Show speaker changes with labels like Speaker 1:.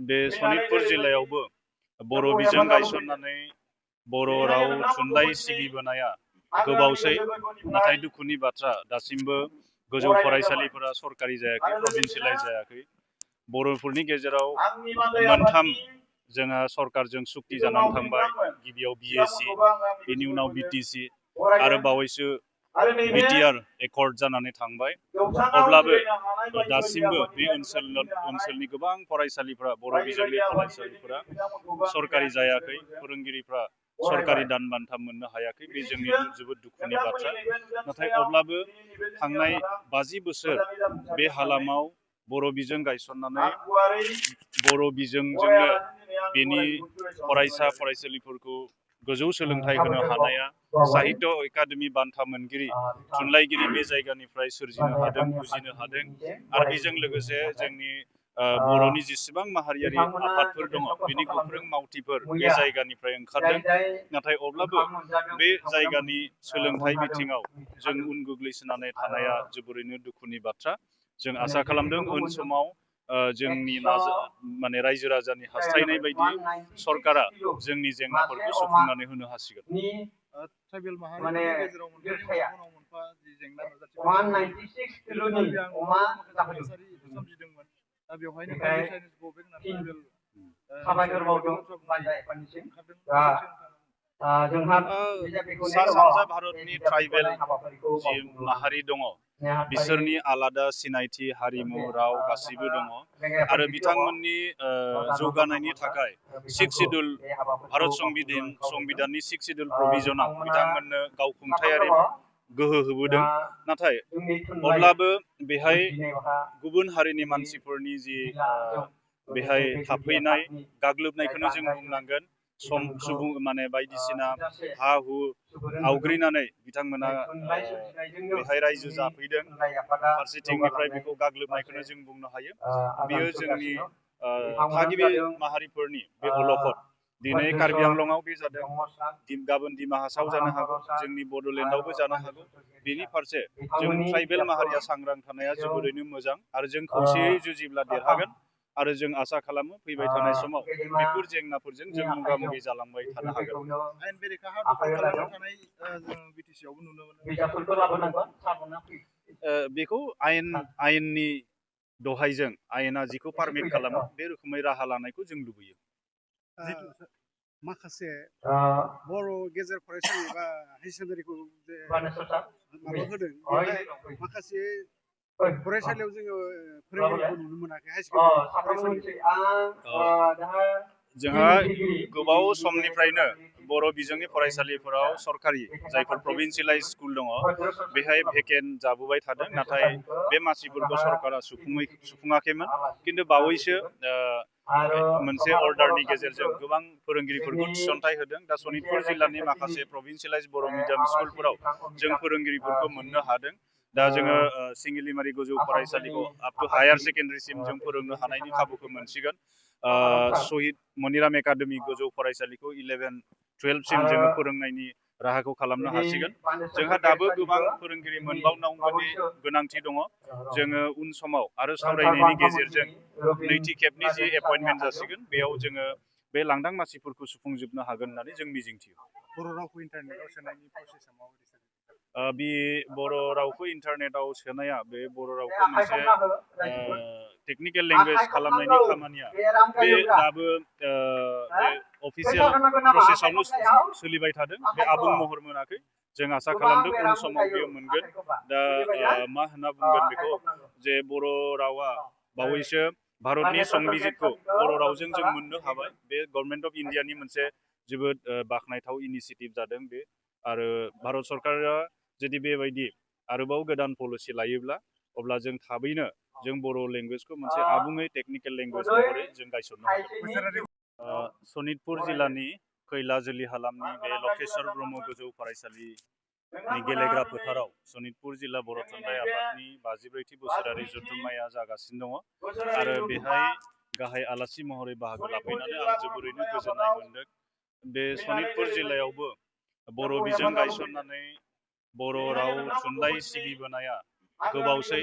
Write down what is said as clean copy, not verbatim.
Speaker 1: बे सनितपुर जिल्लायावबो बर' बिजों गायसननानै बर' राव थुनलाइ सिबिबोनाया गोबावसै, नाथाय दुखुनि बाथ्रा दासिमबो गोजौ फरायसालिफोरा सरकारि जायाखै, प्रभिन्सियेलाइज जायाखै। बर'फोरनि गेजेराव मोनथाम जोंहा सरकारजों सुक्ति जानानै थांबाय। गिबियाव BAC, बेनि उनाव BTC आरो बावैसो BTR एकर्ड जानानै थांबाय। अब्लाबो दासिमबो बे ओनसोलनि गोबां फरायसालिफोरा, बर' बिजोंनि फरायसालिफोरा सरकारि जायाखै, फोरोंगिरिफ्रा सरकारि दान बान्था मोननो हायाखै। बे जोंनि जोबोद दुखुनि बाथ्रा। नाथाय अब्लाबो थांनाय 50 बोसोर बे हालामाव बर' बिजों गायसननानै बर' बिजोंजोंनो बेनि फरायसा फरायसुलिफोरखौ गोजौ सोलोंथाइ होनो हानाया साहित्य एकाडेमि बान्था मोनगिरि थुनलाइगिरि बे जायगानिफ्राय सोरजिनो हादों, बुजिनो हादों। आरो बेजों लोगोसे जोंनि बर'नि जेसेबां माहारियारि आफादफोर दङ, बेनि गोख्रों मावथिफोर बे जायगानिफ्राय ओंखारदों। नाथाय अब्लाबो बे जायगानि सोलोंथाइ बिथिङाव जों उन गोग्लैसोनानै थानाया जोबोरैनो दुखुनि बाथ्रा। जों आसा खालामदों उन समाव जोंनि माने रायजो राजानि हास्थायनाय बायदि सरकारा जोंनि जेंनाफोरखौ सुफुंनानै होनो हासिगोन।
Speaker 2: ट्राइबेल माहारिफोरनि गेजेराव मोनफा जि जेंना नुजाथिदों सोमजिदोंमोन। दा बेवहायनो
Speaker 1: सा सानजा भारतनि ट्राइबेल जि माहारि दङ, बिसोरनि आलादा सिनायथि, हारिमु, राव गासैबो दङ। आरो बिथांमोननि जौगानायनि थाखाय 6 सिड्युल भारत संबिधाननि 6 सिड्युल प्रभिजनाव बिथांमोननो गावखुंथायारि गोहो होबोदों। नाथाय अब्लाबो बेहाय गुबुन हारिनि मानसिफोरनि जि बेहाय थाफैनाय गाग्लोबनायखौनो जों बुंनांगोन। सुबुं माने बायदिसिना हा हु आवग्रिनानै बिथांमोना बेहाय रायजो जाफैदों। फारसेथिंनिफ्राय बेखौ गाग्लोबनायखौनो जों बुंनो हायो। बेयो जोंनि थागिबि माहारिफोरनि बे अलखद। दिनै कार्बि आंलंआव बे जादों, गाबोन दिमा हासाव जानो हागौ, जोंनि बड'लेण्डआवबो जानो हागौ। बेनि फारसे जों ट्राइबेल माहारिया सांग्रां थानाया जोबोरैनो मोजां। आरो जों खौसेयै जुजिब्ला देरहागोन। आरो जों आसा खालामो फैबाय थानाय समाव बेफोर जेंनाफोरजों जों मोगा मोगि जालांबाय थानो हागोन।
Speaker 2: आयेन बेरेखा हा दखल खालामबाय थानाय जों बिटिसिआवबो नुनो मोनो।
Speaker 1: बेखौ आयेननि दहायजों आयेना जिखौ पारमिट खालामो बे रोखोमै राहा लानायखौ जों लुबैयो।
Speaker 2: माखासे बर' गेजेर फरायसालि बा हाई सेकेन्डारिखौ माबा होदों, माखासे फरायसालियाव जोङो फोरोंगिरिखौ नुनो मोनाखै। हाई सेकेन्डारि
Speaker 1: जोंहा गोबाव समनिफ्रायनो बर' बिजोंनि फरायसालिफोराव सरकारि जायफोर प्रभिन्सियेलाइज स्कुल दङ, बेहाय भेकेन्ट जाबोबाय थादों। नाथाय बे मासिफोरखौ सरकारा सुफुङाखैमोन। खिन्थु बावैसो मोनसे अर्डारनि गेजेरजों गोबां फोरोंगिरिफोरखौ थिसनथाइ होदों। दा सनितपुर जिल्लानि माखासे प्रभिन्सियेलाइज बर' मिडियाम स्कुलफोराव जों फोरोंगिरिफोरखौ मोननो हादों। दा जोङो सिंगिलिमारि गोजौ फरायसालिखौ आप टु हायार सेकेन्डारिसिम जों फोरोंनो हानायनि खाबुखौ मोनसिगोन। शहीद मनिराम एकाडेमि गोजौ फरायसालिखौ 11-12सिम जोङो फोरोंनायनि राहाखौ खालामनो हासिगोन। जोंहा दाबो गोबां फोरोंगिरि मोनबावनांगौनि गोनांथि दङ। जोङो उन समाव आरो सावरायनायनि गेजेरजों नैथि खेबनि जि एपइन्टमेन्ट जासिगोन, बेयाव जोङो बे लांदां मासिफोरखौ सुफुंजोबनो हागोन होननानै जों मिजिंथियो।
Speaker 2: बर' रावखौ इन्टारनेटआव सोनायनि प्रसेसा माबायदि?
Speaker 1: बे बर' रावखौ इन्टारनेटआव सोनाया, बे बर' रावखौ मोनसे टेक्निकेल लेंगुवेज खालामनायनि खामानिया बे दाबो बे अफिसियेल प्रसेसआवनो सोलिबाय थादों। बे आबुं महर मोनाखै। जों आसा खालामदों उन समाव बेयो मोनगोन। दा मा होनना बुंगोन बेखौ, जे बर' रावा बावैसो भारतनि संबिजितखौ बर' रावजों जों मोननो हाबाय। बे गभर्नमेन्ट अफ इन्डियानि मोनसे जोबोद बाख्नायथाव इनिसियेटिभ जादों बे। आरो भारत सरकारा जुदि बेबायदि आरोबाव गोदान पलिसि लायोब्ला, अब्ला जों थाबैनो जों बर' लेंगुवेजखौ मोनसे आबुङै टेक्निकेल लेंगुवेज महरै जों गायसननो हागोन। सनितपुर जिल्लानि खैलाजुलि हालामनि बे लकेश्वर ब्रह्म गोजौ फरायसालिनि गेलेग्रा फोथाराव सनितपुर जिल्ला बर' थुनलाइ आफादनि 54थि बोसोरारि जथुम्माया जागासिनो दङ। आरो बेहाय गाहाय आलासि महरै बाहागो लाफैनानै आं जोबोरैनो गोजोननाय मोनदों। बे सनितपुर जिल्लायावबो बर' बिजों गायसननानै बर' राव थुनलाइ सिबिबोनाया गोबावसै।